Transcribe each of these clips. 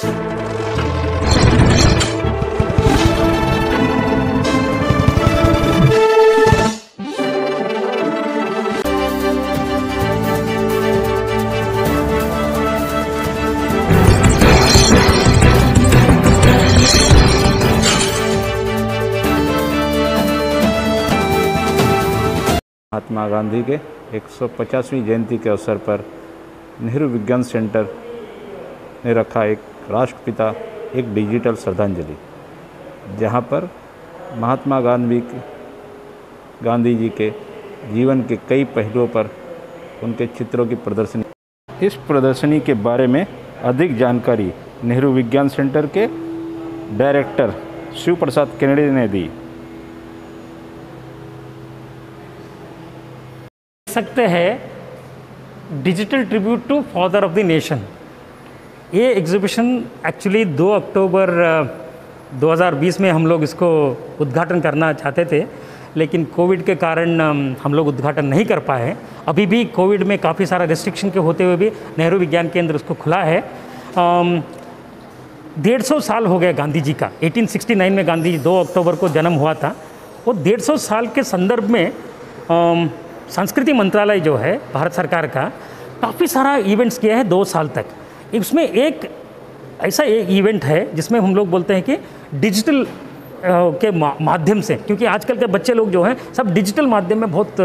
महात्मा गांधी के 150वीं जयंती के अवसर पर नेहरू विज्ञान सेंटर ने रखा एक राष्ट्रपिता एक डिजिटल श्रद्धांजलि, जहां पर महात्मा गांधी जी के जीवन के कई पहलुओं पर उनके चित्रों की प्रदर्शनी। इस प्रदर्शनी के बारे में अधिक जानकारी नेहरू विज्ञान सेंटर के डायरेक्टर शिव प्रसाद केनेडी ने दी। सकते हैं digital tribute to father of the nation. ये एग्जीबिशन एक्चुअली 2 अक्टूबर 2020 में हम लोग इसको उद्घाटन करना चाहते थे, लेकिन कोविड के कारण हम लोग उद्घाटन नहीं कर पाए। अभी भी कोविड में काफ़ी सारा रेस्ट्रिक्शन के होते हुए भी नेहरू विज्ञान केंद्र उसको खुला है। 150 साल हो गए गांधी जी का। 1869 में गांधी जी 2 अक्टूबर को जन्म हुआ था। वो 150 साल के संदर्भ में संस्कृति मंत्रालय जो है भारत सरकार का काफ़ी सारा इवेंट्स किया है 2 साल तक। इसमें एक ऐसा इवेंट है जिसमें हम लोग बोलते हैं कि डिजिटल के माध्यम से, क्योंकि आजकल के बच्चे लोग जो हैं सब डिजिटल माध्यम में बहुत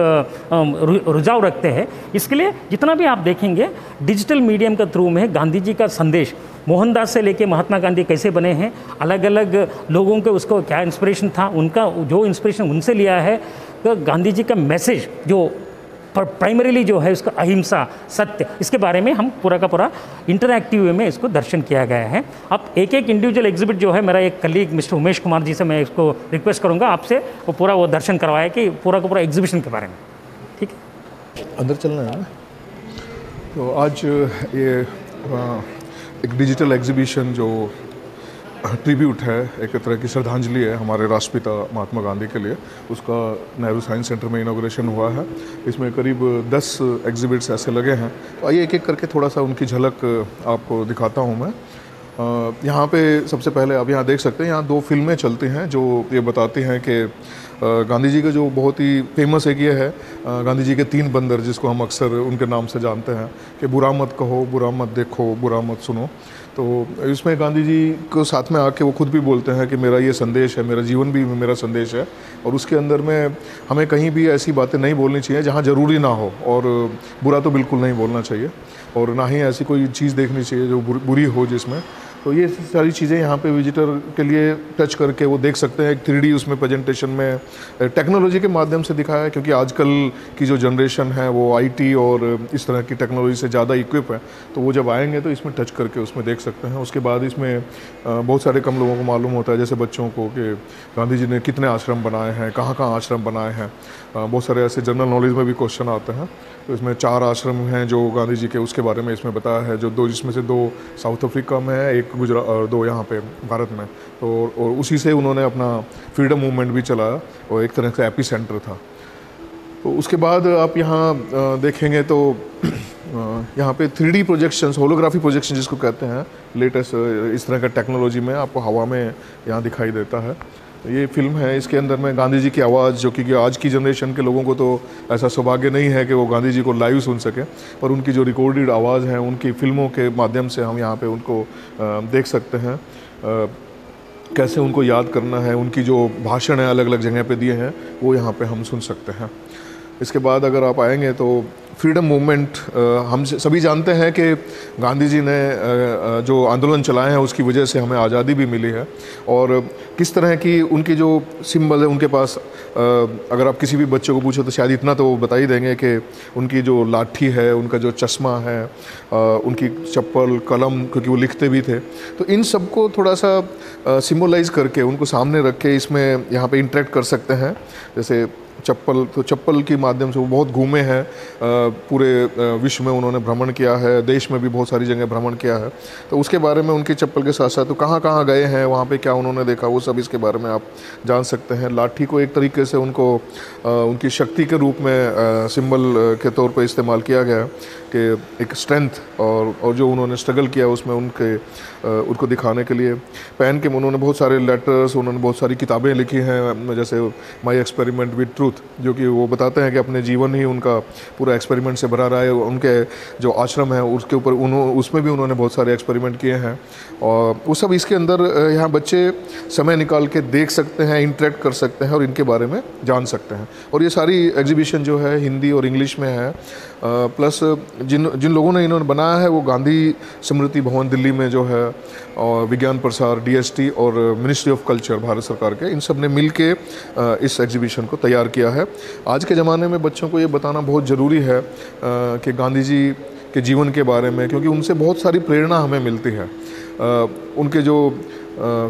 रुझाव रखते हैं। इसके लिए जितना भी आप देखेंगे डिजिटल मीडियम के थ्रू में गांधी जी का संदेश, मोहनदास से लेके महात्मा गांधी कैसे बने हैं, अलग अलग लोगों के उसको क्या इंस्पिरेशन था, उनका जो इंस्पिरेशन उनसे लिया है, तो गांधी जी का मैसेज जो प्राइमरीली जो है उसका अहिंसा, सत्य, इसके बारे में हम पूरा का पूरा इंटरैक्टिव वे में इसको दर्शन किया गया है। अब एक इंडिविजुअल एग्जिबिट जो है, मेरा एक कलीग मिस्टर उमेश कुमार जी से मैं इसको रिक्वेस्ट करूंगा आपसे वो पूरा वो दर्शन करवाए कि पूरा का पूरा एग्जीबिशन के बारे में। ठीक है, अंदर चलना है। तो आज ये एक डिजिटल एग्जीबिशन जो ट्रिब्यूट है, एक तरह की श्रद्धांजलि है हमारे राष्ट्रपिता महात्मा गांधी के लिए, उसका नेहरू साइंस सेंटर में इनॉग्रेशन हुआ है। इसमें करीब 10 एग्जिबिट्स ऐसे लगे हैं। तो आइए एक एक करके थोड़ा सा उनकी झलक आपको दिखाता हूँ मैं। यहाँ पे सबसे पहले आप यहाँ देख सकते हैं, यहाँ 2 फिल्में चलती हैं जो ये बताती हैं कि गांधी जी का जो बहुत ही फेमस एक ये है गांधी जी के 3 बंदर, जिसको हम अक्सर उनके नाम से जानते हैं कि बुरा मत कहो, बुरा मत देखो, बुरा मत सुनो। तो इसमें गांधी जी को साथ में आके वो खुद भी बोलते हैं कि मेरा ये संदेश है, मेरा जीवन भी मेरा संदेश है, और उसके अंदर में हमें कहीं भी ऐसी बातें नहीं बोलनी चाहिए जहाँ ज़रूरी ना हो, और बुरा तो बिल्कुल नहीं बोलना चाहिए, और ना ही ऐसी कोई चीज़ देखनी चाहिए जो बुरी हो जिसमें। तो ये सारी चीज़ें यहाँ पे विजिटर के लिए टच करके वो देख सकते हैं। एक 3D उसमें प्रेजेंटेशन में टेक्नोलॉजी के माध्यम से दिखाया है, क्योंकि आजकल की जो जनरेशन है वो IT और इस तरह की टेक्नोलॉजी से ज़्यादा इक्विप है, तो वो जब आएंगे तो इसमें टच करके उसमें देख सकते हैं। उसके बाद इसमें बहुत सारे कम लोगों को मालूम होता है, जैसे बच्चों को, कि गांधी जी ने कितने आश्रम बनाए हैं, कहाँ कहाँ आश्रम बनाए हैं। बहुत सारे ऐसे जनरल नॉलेज में भी क्वेश्चन आते हैं। तो इसमें 4 आश्रम हैं जो गांधी जी के, उसके बारे में इसमें बताया है, जो 2 जिसमें से 2 साउथ अफ्रीका में है, एक गुजरात, और 2 यहाँ पे भारत में। तो और उसी से उन्होंने अपना फ्रीडम मूवमेंट भी चलाया, और एक तरह से एपी सेंटर था। तो उसके बाद आप यहाँ देखेंगे तो यहाँ पे 3D प्रोजेक्शंस, होलोग्राफी प्रोजेक्शन जिसको कहते हैं, लेटेस्ट इस तरह का टेक्नोलॉजी में आपको हवा में यहाँ दिखाई देता है। ये फिल्म है, इसके अंदर में गांधी जी की आवाज़, जो कि आज की जनरेशन के लोगों को तो ऐसा सौभाग्य नहीं है कि वो गांधी जी को लाइव सुन सके, पर उनकी जो रिकॉर्डेड आवाज़ है उनकी फिल्मों के माध्यम से हम यहाँ पे उनको देख सकते हैं, कैसे उनको याद करना है, उनकी जो भाषण है अलग अलग जगह पे दिए हैं वो यहाँ पे हम सुन सकते हैं। इसके बाद अगर आप आएंगे तो फ्रीडम मूवमेंट, हम सभी जानते हैं कि गांधी जी ने जो आंदोलन चलाए हैं उसकी वजह से हमें आज़ादी भी मिली है, और किस तरह की उनकी जो सिंबल है उनके पास, अगर आप किसी भी बच्चे को पूछो तो शायद इतना तो वो बता ही देंगे कि उनकी जो लाठी है, उनका जो चश्मा है, उनकी चप्पल, कलम, क्योंकि वो लिखते भी थे। तो इन सबको थोड़ा सा सिम्बलाइज़ करके उनको सामने रख के इसमें यहाँ पे इंटरेक्ट कर सकते हैं। जैसे चप्पल, तो चप्पल के माध्यम से वो बहुत घूमे हैं, पूरे विश्व में उन्होंने भ्रमण किया है, देश में भी बहुत सारी जगह भ्रमण किया है। तो उसके बारे में उनकी चप्पल के साथ साथ तो कहाँ कहाँ गए हैं, वहाँ पे क्या उन्होंने देखा, वो सब इसके बारे में आप जान सकते हैं। लाठी को एक तरीके से उनको उनकी शक्ति के रूप में सिंबल के तौर पर इस्तेमाल किया गया है। कि एक स्ट्रेंथ और जो उन्होंने स्ट्रगल किया उसमें उनको दिखाने के लिए पेन के उन्होंने बहुत सारे लेटर्स, उन्होंने बहुत सारी किताबें लिखी हैं, जैसे माई एक्सपेरिमेंट विद ट्रूथ, जो कि वो बताते हैं कि अपने जीवन ही उनका पूरा एक्सपेरिमेंट से भरा रहा है। उनके जो आश्रम है उसके ऊपर उसमें भी उन्होंने बहुत सारे एक्सपेरिमेंट किए हैं और वो सब इसके अंदर यहाँ बच्चे समय निकाल के देख सकते हैं, इंटरेक्ट कर सकते हैं और इनके बारे में जान सकते हैं। और ये सारी एग्जीबिशन जो है हिंदी और इंग्लिश में है। प्लस जिन लोगों ने इन्होंने बनाया है वो गांधी स्मृति भवन दिल्ली में जो है और विज्ञान प्रसार, DST और मिनिस्ट्री ऑफ कल्चर भारत सरकार के, इन सब ने मिल के इस एग्जीबिशन को तैयार किया है। आज के ज़माने में बच्चों को ये बताना बहुत ज़रूरी है कि गांधी जी के जीवन के बारे में, क्योंकि उनसे बहुत सारी प्रेरणा हमें मिलती है। उनके जो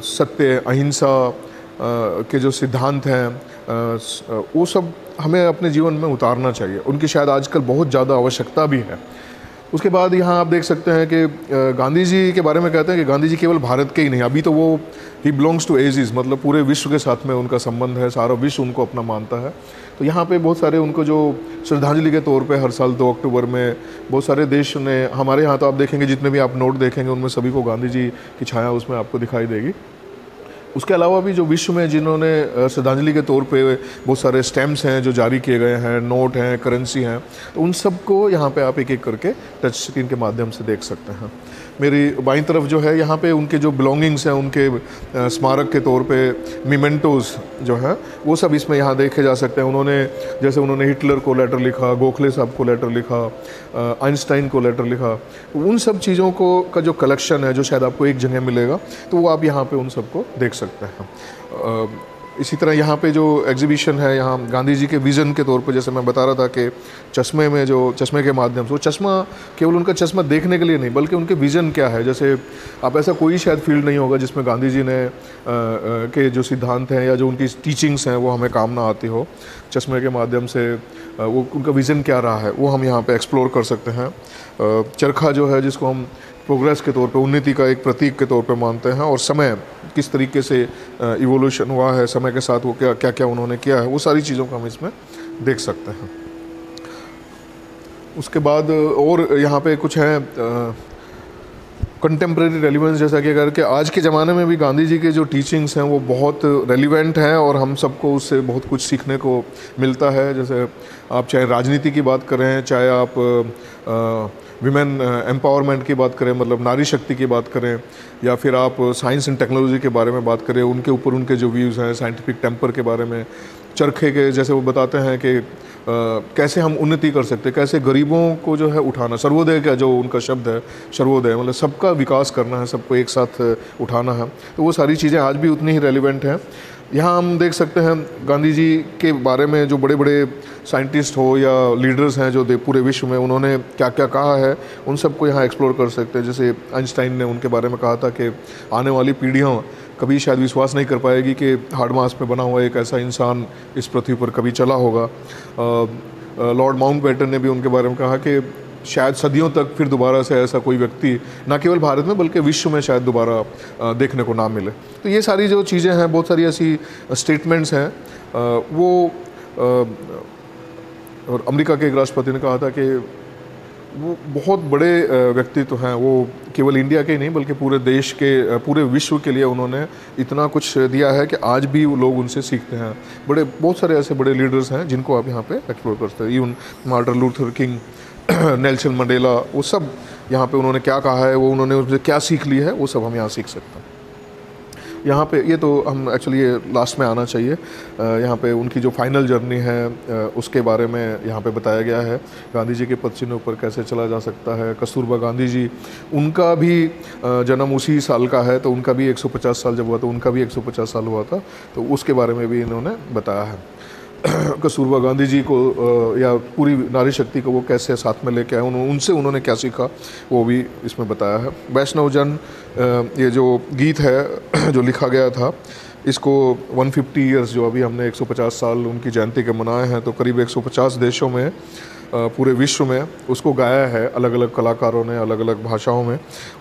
सत्य, अहिंसा के जो सिद्धांत हैं वो सब हमें अपने जीवन में उतारना चाहिए। उनकी शायद आजकल बहुत ज़्यादा आवश्यकता भी है। उसके बाद यहाँ आप देख सकते हैं कि गांधी जी के बारे में कहते हैं कि गांधी जी केवल भारत के ही नहीं, अभी तो वो ही बिलोंग्स टू एजीज, मतलब पूरे विश्व के साथ में उनका संबंध है, सारा विश्व उनको अपना मानता है। तो यहाँ पे बहुत सारे उनको जो श्रद्धांजलि के तौर पे हर साल 2 अक्टूबर में बहुत सारे देश ने, हमारे यहाँ तो आप देखेंगे जितने भी आप नोट देखेंगे उनमें सभी को गांधी जी की छाया उसमें आपको दिखाई देगी। उसके अलावा भी जो विश्व में जिन्होंने श्रद्धांजलि के तौर पे बहुत सारे स्टैम्प्स हैं जो जारी किए गए हैं, नोट हैं, करेंसी हैं, तो उन सब को यहाँ पे आप एक एक करके टच स्क्रीन के माध्यम से देख सकते हैं। मेरी बाईं तरफ जो है यहाँ पे उनके जो बिलोंगिंग्स हैं, उनके स्मारक के तौर पे मेमेंटोज जो है वो सब इसमें यहाँ देखे जा सकते हैं। जैसे उन्होंने हिटलर को लेटर लिखा, गोखले साहब को लेटर लिखा, आइंस्टाइन को लेटर लिखा, तो उन सब चीज़ों का जो कलेक्शन है जो शायद आपको एक जगह मिलेगा, तो वो आप यहाँ पे उन सबको देख सकते हैं। इसी तरह यहाँ पे जो एग्जीबिशन है, यहाँ गांधी जी के विज़न के तौर पे, जैसे मैं बता रहा था कि चश्मे के माध्यम से, वो चश्मा केवल उनका चश्मा देखने के लिए नहीं बल्कि उनके विज़न क्या है। जैसे आप ऐसा कोई शायद फील्ड नहीं होगा जिसमें गांधी जी ने के जो सिद्धांत हैं या जो उनकी टीचिंग्स हैं वो हमें काम ना आती हो। चश्मे के माध्यम से वो उनका विज़न क्या रहा है वो हम यहाँ पे एक्सप्लोर कर सकते हैं। चरखा जो है जिसको हम प्रोग्रेस के तौर पे, उन्नति का एक प्रतीक के तौर पे मानते हैं, और समय किस तरीके से इवोल्यूशन हुआ है समय के साथ, वो क्या क्या उन्होंने किया है, वो सारी चीज़ों को हम इसमें देख सकते हैं। उसके बाद और यहाँ पे कुछ है कंटेम्प्रेरी रेलिवेंस, जैसा कि अगर कि आज के ज़माने में भी गांधी जी के जो टीचिंग्स हैं वो बहुत रेलिवेंट हैं और हम सबको उससे बहुत कुछ सीखने को मिलता है। जैसे आप चाहे राजनीति की बात करें, चाहे आप विमेन एम्पावरमेंट की बात करें, मतलब नारी शक्ति की बात करें, या फिर आप साइंस एंड टेक्नोलॉजी के बारे में बात करें, उनके ऊपर उनके जो व्यूज़ हैं साइंटिफिक टेम्पर के बारे में, चरखे के जैसे वो बताते हैं कि कैसे हम उन्नति कर सकते हैं, कैसे गरीबों को जो है उठाना, सर्वोदय का जो उनका शब्द है, सर्वोदय मतलब सबका विकास करना है, सबको एक साथ उठाना है। तो वो सारी चीज़ें आज भी उतनी ही रेलिवेंट हैं। यहाँ हम देख सकते हैं गांधी जी के बारे में जो बड़े बड़े साइंटिस्ट हो या लीडर्स हैं जो पूरे विश्व में उन्होंने क्या क्या कहा है, उन सबको यहाँ एक्सप्लोर कर सकते हैं। जैसे आइंस्टाइन ने उनके बारे में कहा था कि आने वाली पीढ़ियाँ कभी शायद विश्वास नहीं कर पाएगी कि हार्ड मास में बना हुआ एक ऐसा इंसान इस पृथ्वी पर कभी चला होगा। लॉर्ड माउंटबेटन ने भी उनके बारे में कहा कि शायद सदियों तक फिर दोबारा से ऐसा कोई व्यक्ति ना केवल भारत में बल्कि विश्व में शायद दोबारा देखने को ना मिले। तो ये सारी जो चीज़ें हैं, बहुत सारी ऐसी स्टेटमेंट्स हैं, वो और अमेरिका के एक राष्ट्रपति ने कहा था कि वो बहुत बड़े व्यक्तित्व हैं, वो केवल इंडिया के ही नहीं बल्कि पूरे देश के, पूरे विश्व के लिए उन्होंने इतना कुछ दिया है कि आज भी वो लोग उनसे सीखते हैं। बहुत सारे ऐसे बड़े लीडर्स हैं जिनको आप यहाँ पे एक्सप्लोर करते हैं। Even Martin Luther king, Nelson Mandela, वो सब यहाँ पे उन्होंने क्या कहा है, वो उन्होंने उससे क्या सीख ली है, वो सब हम यहाँ सीख सकते हैं। यहाँ पे ये तो हम एक्चुअली ये लास्ट में आना चाहिए। यहाँ पे उनकी जो फाइनल जर्नी है उसके बारे में यहाँ पे बताया गया है। गांधी जी के पद चिन्ह ऊपर कैसे चला जा सकता है। कस्तूरबा गांधी जी, उनका भी जन्म उसी साल का है, तो उनका भी 150 साल जब हुआ तो उनका भी 150 साल हुआ था, तो उसके बारे में भी इन्होंने बताया है। कस्तूरबा गांधी जी को या पूरी नारी शक्ति को वो कैसे साथ में लेके आए, उनसे उन्होंने क्या सीखा, वो भी इसमें बताया है। वैष्णव जन ये जो गीत है जो लिखा गया था, इसको 150 ईयर्स जो अभी हमने 150 साल उनकी जयंती के मनाए हैं, तो करीब 150 देशों में पूरे विश्व में उसको गाया है अलग अलग कलाकारों ने, अलग अलग भाषाओं में।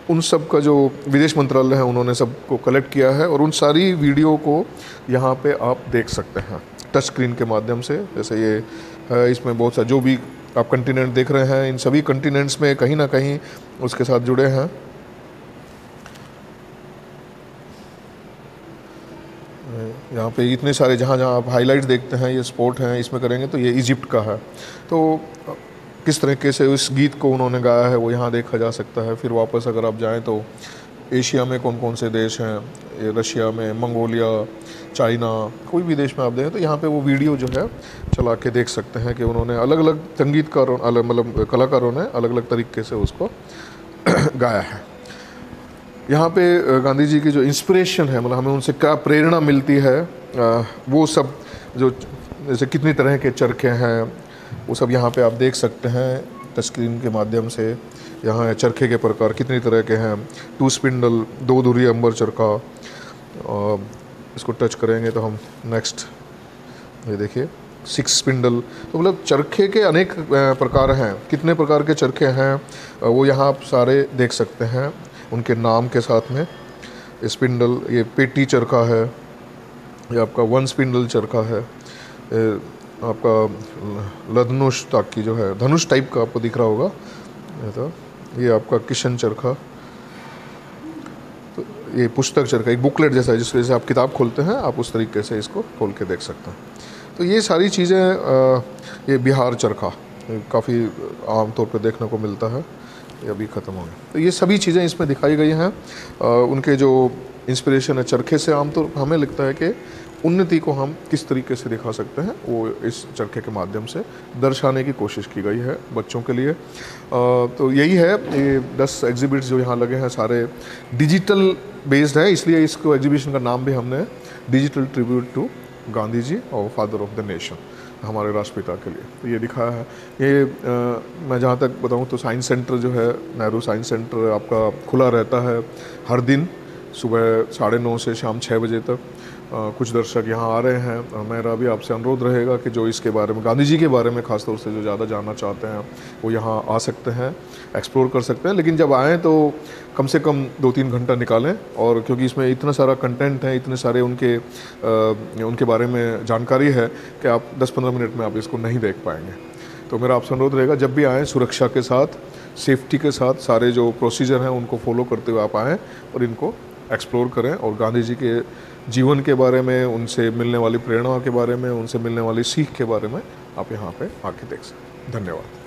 उन सब का जो विदेश मंत्रालय है उन्होंने सबको कलेक्ट किया है और उन सारी वीडियो को यहाँ पे आप देख सकते हैं टच स्क्रीन के माध्यम से। जैसे ये है। इसमें बहुत सा जो भी आप कंटिनेंट देख रहे हैं, इन सभी कंटिनेंट्स में कहीं ना कहीं उसके साथ जुड़े हैं। यहाँ पे इतने सारे जहाँ जहाँ आप हाइलाइट्स देखते हैं, ये स्पॉट हैं, इसमें करेंगे तो ये इजिप्ट का है। तो किस तरीके से उस गीत को उन्होंने गाया है वो यहाँ देखा जा सकता है। फिर वापस अगर आप जाएँ तो एशिया में कौन कौन से देश हैं, ये रशिया में, मंगोलिया, चाइना, कोई भी देश में आप देखें तो यहाँ पे वो वीडियो जो है चला के देख सकते हैं कि उन्होंने अलग अलग संगीतकारों, अलग मतलब कलाकारों ने अलग अलग तरीके से उसको गाया है। यहाँ पे गांधी जी की जो इंस्पिरेशन है, मतलब हमें उनसे क्या प्रेरणा मिलती है, वो सब जो जैसे कितनी तरह के चरखे हैं वो सब यहाँ पे आप देख सकते हैं टचस्क्रीन के माध्यम से। यहाँ चरखे के प्रकार कितनी तरह के हैं, 2 स्पिंडल, 2 धुरी अंबर चरखा। इसको टच करेंगे तो हम नेक्स्ट ये देखिए 6 स्पिंडल। तो मतलब चरखे के अनेक प्रकार हैं, कितने प्रकार के चरखे हैं वो यहाँ आप सारे देख सकते हैं उनके नाम के साथ में। स्पिंडल, ये पेटी चरखा है, ये आपका 1 स्पिंडल चरखा है, आपका लधनुष ताकि जो है धनुष टाइप का आपको दिख रहा होगा, तो ये आपका किशन चरखा। तो ये पुस्तक चरखा, एक बुकलेट जैसा है, जिसके जैसे आप किताब खोलते हैं आप उस तरीके से इसको खोल के देख सकते हैं। तो ये सारी चीज़ें, ये बिहार चरखा काफ़ी आम तौर पे देखने को मिलता है, ये अभी ख़त्म हो गया। तो ये सभी चीज़ें इसमें दिखाई गई हैं। उनके जो इंस्पिरेशन है चरखे से, आमतौर पर हमें लगता है कि उन्नति को हम किस तरीके से दिखा सकते हैं वो इस चरखे के माध्यम से दर्शाने की कोशिश की गई है बच्चों के लिए। तो यही है, ये 10 एग्जिबिट्स जो यहाँ लगे हैं सारे डिजिटल बेस्ड है, इसलिए इसको एग्जीबिशन का नाम भी हमने digital tribute to Gandhi ji और फादर ऑफ द नेशन, हमारे राष्ट्रपिता के लिए तो ये दिखाया है। ये मैं जहाँ तक बताऊँ तो साइंस सेंटर जो है, नेहरू साइंस सेंटर आपका खुला रहता है हर दिन सुबह 9:30 से शाम 6 बजे तक। कुछ दर्शक यहाँ आ रहे हैं, मेरा भी आपसे अनुरोध रहेगा कि जो इसके बारे में, गांधी जी के बारे में ख़ासतौर से जो ज़्यादा जानना चाहते हैं वो यहाँ आ सकते हैं, एक्सप्लोर कर सकते हैं। लेकिन जब आएँ तो कम से कम 2-3 घंटा निकालें, और क्योंकि इसमें इतना सारा कंटेंट है, इतने सारे उनके बारे में जानकारी है कि आप 10-15 मिनट में आप इसको नहीं देख पाएंगे। तो मेरा आपसे अनुरोध रहेगा जब भी आएँ सुरक्षा के साथ, सेफ्टी के साथ, सारे जो प्रोसीजर हैं उनको फॉलो करते हुए आप आएँ और इनको एक्सप्लोर करें और गांधी जी के जीवन के बारे में, उनसे मिलने वाली प्रेरणा के बारे में, उनसे मिलने वाली सीख के बारे में आप यहाँ पे आके देख सकते हैं। धन्यवाद।